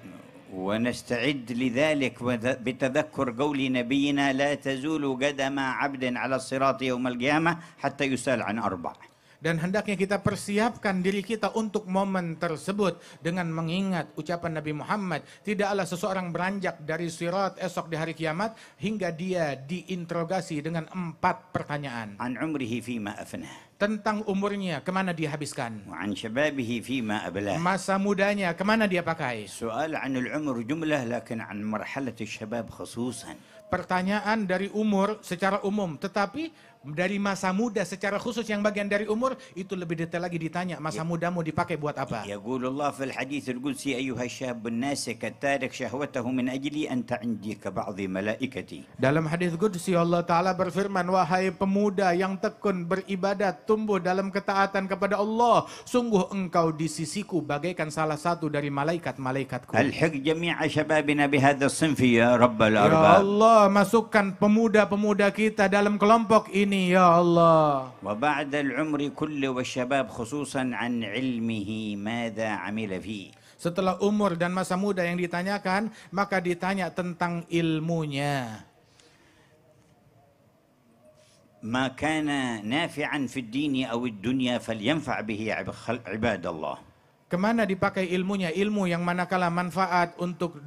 ونستعد لذلك بتذكر قول نبينا لا تزول قدم عبد على الصراط يوم القيامة حتى يسأل عن 4. Dan hendaknya kita persiapkan diri kita untuk momen tersebut dengan mengingat ucapan Nabi Muhammad, tidaklah seseorang beranjak dari sirat esok di hari kiamat hingga dia diinterogasi dengan 4 pertanyaan. عن عمره فيما أفناه. Tentang umurnya, kemana dia habiskan. وعن شبابه فيما أبلاه. Masa mudanya, kemana dia pakai. سؤال عن العمر جملة لكن عن مرحلة الشباب خصوصا. Pertanyaan dari umur secara umum, tetapi dari masa muda secara khusus yang bagian dari umur itu lebih detail lagi ditanya, masa mudamu dipakai buat apa. يقول الله في الحديث القدسي أيها الشاب الناسك التارك شهوته من أجلي أنت عندي كبعض ملائكتي. Dalam hadis qudsi Allah Ta'ala berfirman, wahai pemuda yang tekun beribadat, tumbuh dalam ketaatan kepada Allah, sungguh engkau di sisiku bagaikan salah satu dari malaikat-malaikatku. ألحق جميع شبابنا بهذا الصنف يا رب Ya الأرباب. Allah, masukkan pemuda-pemuda kita dalam kelompok ini ya Allah. وبعد العمر كله والشباب خصوصا عن علمه ماذا عمل فيه. Setelah umur dan masa muda yang ditanyakan, maka ditanya tentang ilmunya. ما كان نافعا في الدين أو الدنيا فلينفع به عباد الله. Kemana dipakai ilmunya? Ilmu yang manakala manfaat untuk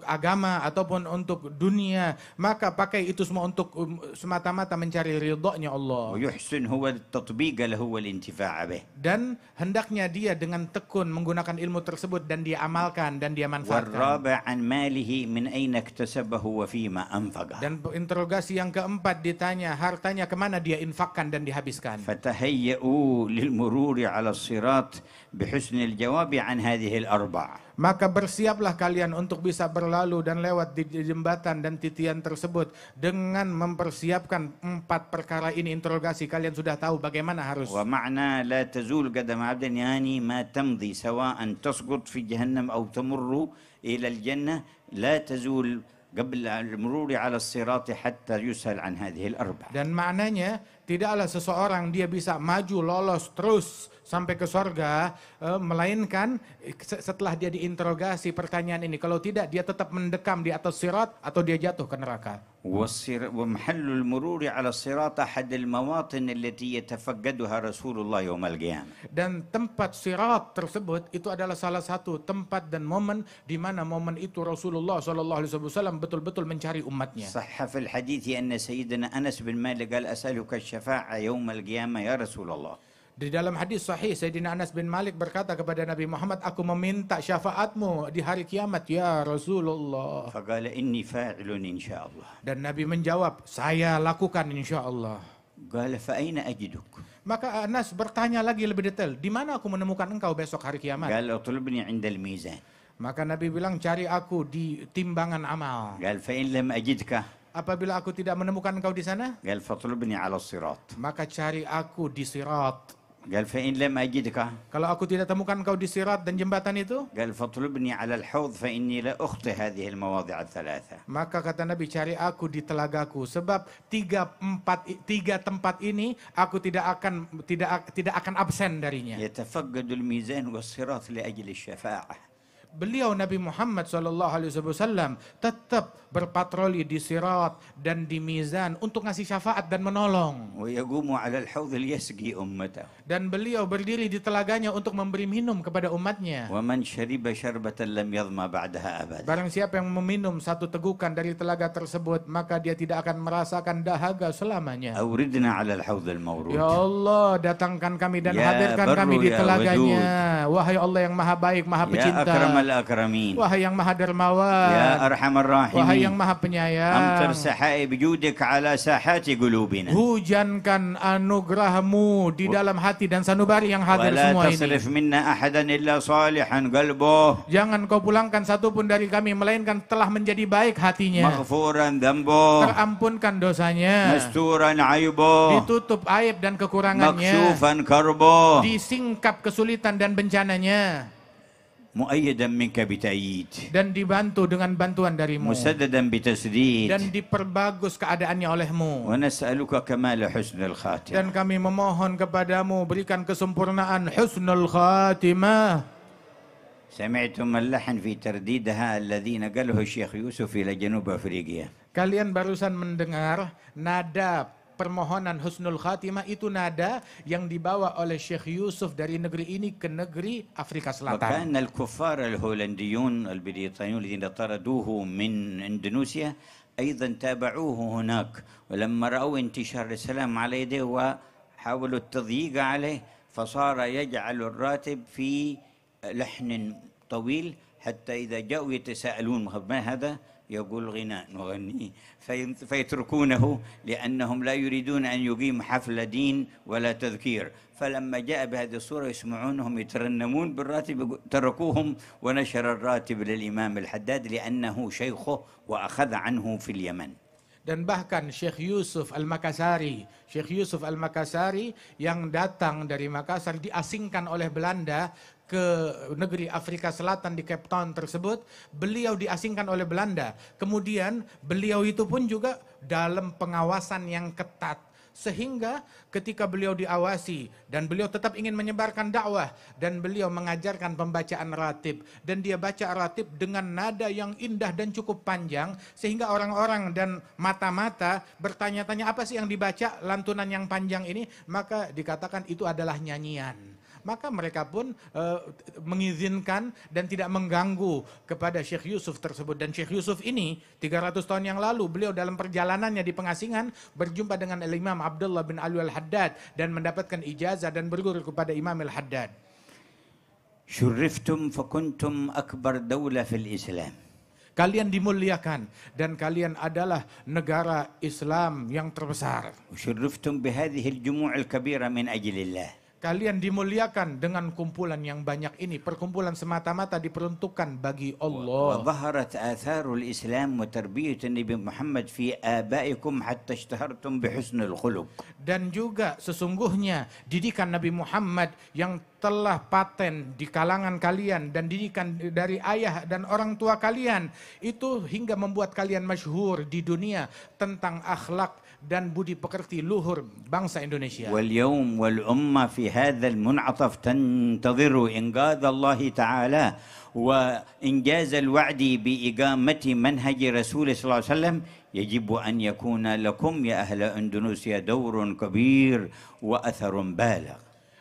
agama ataupun untuk dunia, maka pakai itu semua untuk semata-mata mencari ridhonya Allah. ويحسن هو التطبيق له والانتفاع به. Dan hendaknya dia dengan tekun menggunakan ilmu tersebut dan dia amalkan dan dia manfaatkan. والرابع عن ماله من أين اكتسبه وفيما أنفقه. Dan interogasi yang keempat ditanya hartanya kemana dia infakkan dan dihabiskan. فتهيئوا للمرور على الصراط بحسن الجواب عن هذه الأربع. Maka bersiaplah kalian untuk bisa berlalu dan lewat di jembatan dan titian tersebut dengan mempersiapkan 4 perkara ini. Interogasi kalian sudah tahu bagaimana harus. ومعنى لا تزول قدم عبد يعني ما تمضي سواء تسقط في جهنم أو تمر إلى الجنة لا تزول قبل المرور على الصراط حتى يسأل عن هذه الأربع. Dan maknanya tidaklah seseorang dia bisa maju lolos terus sampai ke sorga, melainkan setelah dia diinterogasi pertanyaan ini. Kalau tidak, dia tetap mendekam di atas sirat atau dia jatuh ke neraka. ومحل المرور على الصراط أحد المواطن التي يتفقدها رسول الله يوم القيامة. Dan tempat sirat tersebut itu adalah salah satu tempat dan momen di mana momen itu Rasulullah SAW betul-betul mencari umatnya. صح في الحديث أن سيدنا أنس بن مالك قال أسألك الشفاعة يوم القيامة يا رسول الله. Di dalam hadis sahih, Sayyidina Anas bin Malik berkata kepada Nabi Muhammad, aku meminta syafaatmu di hari kiamat ya Rasulullah. فقال إني فاعل إن شاء الله. Dan Nabi menjawab, saya lakukan insya Allah. قال فأين أجدك؟ Maka Anas bertanya lagi lebih detail, di mana aku menemukan engkau besok hari kiamat? قال اطلبني عند الميزان. Maka Nabi bilang, cari aku di timbangan amal. قال فإن لم أجدك؟ Apabila aku tidak menemukan engkau di sana, قال فاطلبني على الصراط. maka cari aku di sirat. قال فإن لم أجدك؟ Kalau aku tidak temukan engkau di sirat dan jembatan itu, قال فاطلبني على الحوض فإني لا أخطئ هذه المواضع الثلاثة. maka kata Nabi, cari aku di telagaku, sebab tiga tempat ini aku tidak akan absen darinya. يتفقد الميزان والصراط لأجل الشفاعة. Beliau Nabi Muhammad SAW tetap berpatroli di sirat dan di mizan untuk ngasih syafaat dan menolong. ويقوم على الحوض ليسقي أمته. Dan beliau berdiri di telaganya untuk memberi minum kepada umatnya. ومن شرب شربة لم يظمأ بعدها أبدا. Barang siapa yang meminum satu tegukan dari telaga tersebut, maka dia tidak akan merasakan dahaga selamanya. أوردنا على الحوض المورود. Ya Allah, datangkan kami dan Ya hadirkan Barru, kami di ya telaganya. Wahai Allah yang maha baik, maha يا pecinta. أكرم الأكرمين. Wahai yang maha يا dermawan. أرحم Wahai yang الراحمين. maha أمطر penyayang. سحائب جودك على ساحات قلوبنا. Hujankan anugerahmu di dalam hati dan sanubari yang hadir ولا semua تصرف ini. منا أحدا إلا صالحا قلبه. Jangan kau pulangkan satupun dari kami, melainkan telah menjadi baik hatinya. مغفورا ذنبه. Terampunkan dosanya. مستورا عيبه. Ditutup aib dan kekurangannya. مكشوفا كربه. Disingkap kesulitan dan bencananya. مؤيدا منك بتأييد. Dan dibantu dengan bantuan darimu. مسددا بتسديد. Dan diperbagus keadaannya olehmu. ونسألك كمال حسن الخاتمة. Dan kami memohon kepadamu, berikan kesempurnaan husnul khatimah. سمعتم اللحن في ترديدها الذين قاله الشيخ يوسف إلى جنوب أفريقيا. Kalian barusan mendengar nada permohonan husnul khatimah, itu nada yang dibawa oleh Syekh Yusuf dari negeri ini ke negeri Afrika Selatan. وكان الكفار الهولنديون البريطانيون الذين طردوه من إندونيسيا أيضا تابعوه هناك، ولما رأوا انتشار السلام على يده وحاولوا التضييق عليه فصار يجعل الراتب في لحن طويل حتى إذا جاءوا يتساءلون ما هذا يقول غناء نغنيه فيتركونه لأنهم لا يريدون أن يقيم حفل دين ولا تذكير. فلما جاء بهذه الصورة يسمعونهم يترنمون بالراتب تركوهم ونشر الراتب للإمام الحداد لأنه شيخه وأخذ عنه في اليمن. Dan bahkan Syekh Yusuf Al-Makassari yang datang dari Makassar diasingkan oleh Belanda ke negeri Afrika Selatan di Cape Town tersebut. Beliau diasingkan oleh Belanda. Kemudian beliau itu pun juga dalam pengawasan yang ketat. Sehingga ketika beliau diawasi dan beliau tetap ingin menyebarkan dakwah dan beliau mengajarkan pembacaan ratib dan dia baca ratib dengan nada yang indah dan cukup panjang sehingga orang-orang dan mata-mata bertanya-tanya apa sih yang dibaca lantunan yang panjang ini, maka dikatakan itu adalah nyanyian. Maka mereka pun mengizinkan dan tidak mengganggu kepada Syekh Yusuf tersebut. Dan Syekh Yusuf ini 300 tahun yang lalu beliau dalam perjalanannya di pengasingan berjumpa dengan Imam Abdullah bin Ali Al-Haddad dan mendapatkan ijazah dan berguru kepada Imam Al-Haddad. شرفتم فكنتم أكبر دولة في الإسلام. Kalian dimuliakan dan kalian adalah negara Islam yang terbesar. وشرفتم بهذه الجموع الكبيرة من أجل الله. Kalian dimuliakan dengan kumpulan yang banyak ini. Perkumpulan semata-mata diperuntukkan bagi Allah. وظهرت آثار الإسلام وتربية النبي محمد في آبائكم حتى اشتهرتم بحسن الخلق. Dan juga sesungguhnya didikan Nabi Muhammad yang telah paten di kalangan kalian dan didikan dari ayah dan orang tua kalian itu hingga membuat kalian masyhur di dunia tentang akhlak dan budi pekerti luhur bangsa Indonesia. واليوم والأمة في هذا المنعطف تنتظر إنقاذ الله تعالى وإنجاز الوعد بإقامة منهج رسول صلى الله عليه وسلم. يجب أن يكون لكم يا أهل إندونيسيا دور كبير وأثر بالغ.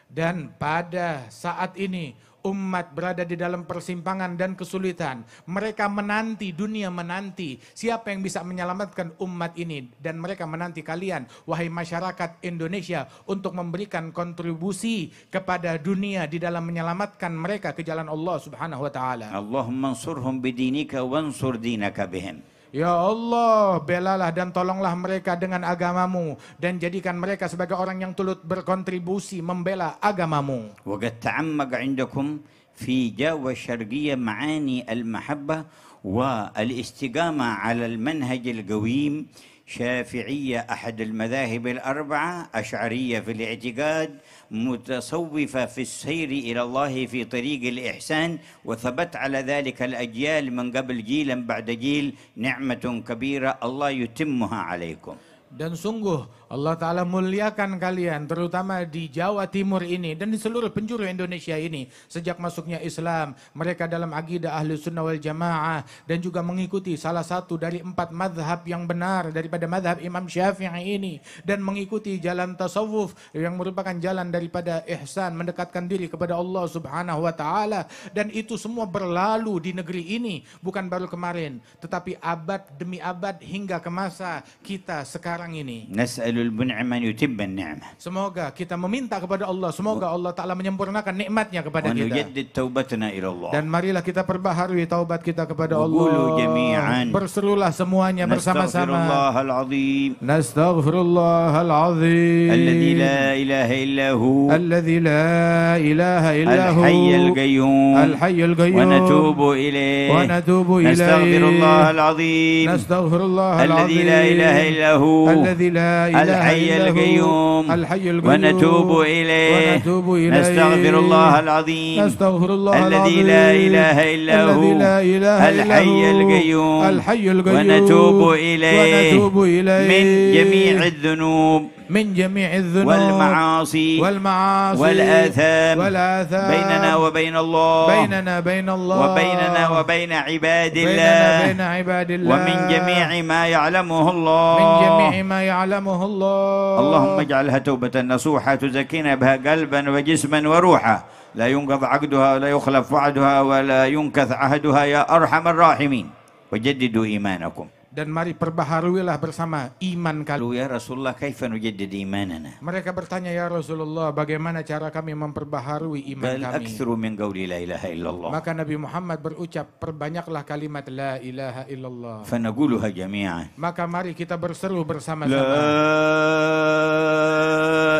Dan pada saat ini umat berada di dalam persimpangan dan kesulitan. Mereka menanti, dunia menanti siapa yang bisa menyelamatkan umat ini. Dan mereka menanti kalian, wahai masyarakat Indonesia, untuk memberikan kontribusi kepada dunia di dalam menyelamatkan mereka ke jalan Allah Subhanahu wa taala. Allahumma ansurhum bidinika wansur dinaka bihim. Ya Allah, belalah dan tolonglah mereka dengan agamamu dan jadikan mereka sebagai orang yang turut berkontribusi membela agamamu. وقد تعمق عندكم في جاوة الشرقية معاني المحبة والاستقامة على المنهج القويم. شافعية أحد المذاهب الأربعة، أشعرية في الاعتقاد، متصوفة في السير إلى الله في طريق الإحسان، وثبت على ذلك الأجيال من قبل جيلا بعد جيل. نعمة كبيرة الله يتمها عليكم. Dan sungguh Allah Ta'ala muliakan kalian terutama di Jawa Timur ini dan di seluruh penjuru Indonesia ini. Sejak masuknya Islam, mereka dalam akidah ahli sunnah wal jamaah dan juga mengikuti salah satu dari 4 madhab yang benar daripada madhab Imam Syafi'i ini. Dan mengikuti jalan tasawuf yang merupakan jalan daripada ihsan, mendekatkan diri kepada Allah Subhanahu wa Ta'ala. Dan itu semua berlalu di negeri ini, bukan baru kemarin, tetapi abad demi abad hingga ke masa kita sekarang ini. نسأل المنعم أن يتم النعمة. Semoga kita meminta kepada Allah, semoga Allah Ta'ala menyempurnakan nikmatnya kepada kita. ونجدد توبتنا إلى الله. Dan marilah kita perbaharui taubat kita kepada Allah. وقولوا جميعا. Berserulah semuanya نستغفر bersama-sama. الله العظيم. Nastaghfirullah al-azim. الذي لا إله إلا هو. الذي لا إله إلا هو. الحي القيوم. الحي القيوم. ونتوب إليه. ونتوب إليه. نستغفر الله العظيم. نستغفر الله العظيم. الذي لا إله إلا هو. الذي لا إله الحي إلا هو. القيوم. الحي القيوم. ونتوب إليه. ونتوب إليه. نستغفر الله العظيم. نستغفر الله الذي العظيم. لا إله إلا هو. الذي لا إله إلا الحي هو. القيوم. الحي القيوم. ونتوب إليه. ونتوب إليه. من جميع الذنوب من جميع الذنوب والمعاصي والمعاصي والآثام والآثام بيننا وبين الله بيننا بين الله وبيننا وبين عباد بيننا الله بين عباد الله ومن جميع ما يعلمه الله من جميع ما يعلمه الله. اللهم اجعلها توبة نصوحة تزكينا بها قلبا وجسما وروحا، لا ينقض عقدها ولا يخلف وعدها ولا ينكث عهدها يا أرحم الراحمين. وجددوا إيمانكم. Dan mari perbaharuilah bersama iman kalian. قالوا يا رسول الله كيف نجدد إيماننا؟ Mereka bertanya, ya Rasulullah, bagaimana cara kami memperbaharui iman قال kami? أكثر من قول لا إله إلا الله. Maka Nabi Muhammad berucap, perbanyaklah kalimat la ilaha illallah. فنقولها جميعا. Maka mari kita berseru لا bersama-sama.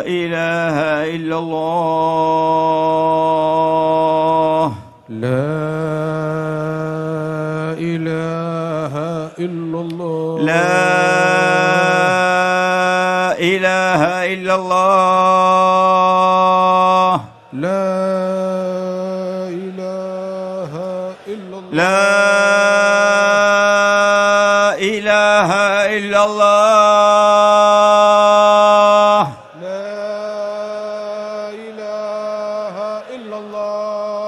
إله إلا الله. La ilaha illallah. لا إله إلا الله. La ilaha illallah. لا إله إلا الله. La ilaha illallah.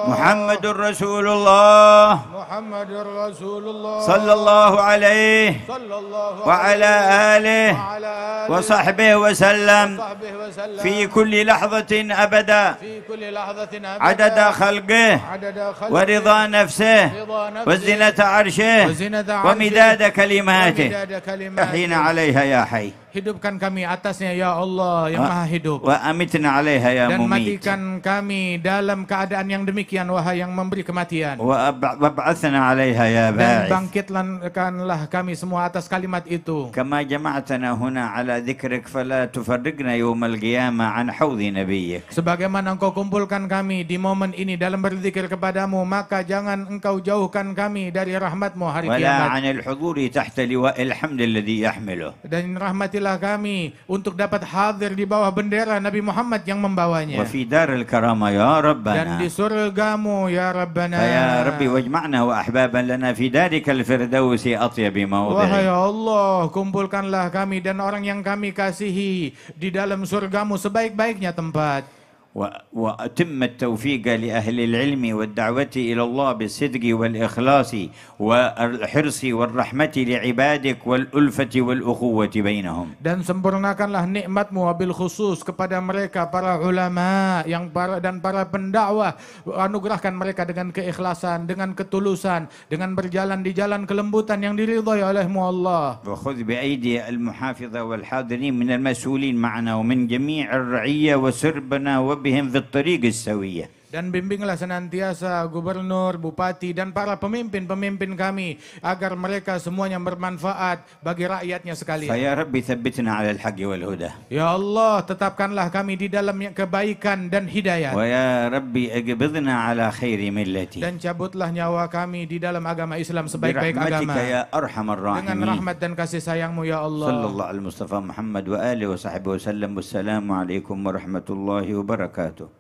محمد رسول الله محمد رسول الله صلى الله عليه صلى الله وعلى آله وعلى آله وصحبه وسلم وصحبه وسلم في كل لحظة أبدا في كل لحظة أبدا عدد خلقه عدد خلقه ورضا نفسه رضا نفسه وزنة عرشه وزنة عرشه ومداد كلماته. ومداد كلماته. أحينا عليها يا حي Hidupkan kami atasnya ya Allah yang maha hidup. وأمتنا عليها يا Dan مميت. matikan kami dalam keadaan yang demikian wahai yang memberi kematian. وابعثنا عليها يا Dan باعث. bangkitkanlah kami semua atas kalimat itu. كما جمعتنا هنا على ذكرك فلا تفرقنا يوم القيامة عن حوض نبيك. Sebagaimana engkau kumpulkan kami di momen ini dalam berzikir kepadamu, maka jangan engkau jauhkan kami dari rahmatmu hari ولا kiamat. عن الحضور تحت لواء الحمد الذي يحمله. Dan rahmatilah berkatilah kami untuk dapat hadir di bawah bendera Nabi Muhammad yang membawanya. وفي دار الكرامة يا Dan di ربنا. surgamu ya Rabbana. فيا ربي واجمعنا وأحبابا لنا في دارك الفردوس أطيب Wahai موضع. Allah, kumpulkanlah kami dan orang yang kami kasihi di dalam surgamu sebaik-baiknya tempat. وأتم التوفيق لأهل العلم والدعوة إلى الله بالصدق والإخلاص والحرص والرحمة لعبادك والألفة والأخوة بينهم. Dan sempurnakanlah nikmatmu wabil khusus kepada mereka para ulama dan para pendakwah. Anugerahkan mereka dengan keikhlasan, dengan ketulusan, dengan berjalan di jalan kelembutan yang diridhai olehmu Allah. وخذ بأيدي المحافظة والحاضرين من المسؤولين معنا ومن جميع الرعية وسربنا وبهم في الطريق السوية. Dan bimbinglah senantiasa gubernur, bupati, dan para pemimpin-pemimpin kami agar mereka semuanya bermanfaat bagi rakyatnya sekalian. فيا ربي ثبتنا على الحق والهدى. Ya Allah, tetapkanlah kami di dalam kebaikan dan hidayah. ويا ربي اقبضنا على خير ملتي. Dan cabutlah nyawa kami di dalam agama Islam sebaik-baik برحمتك agama. يا أرحم Dengan الراحمين. rahmat dan kasih sayangmu ya Allah. صلى الله على المصطفى محمد وآله وصحبه وسلم. والسلام عليكم ورحمة الله وبركاته.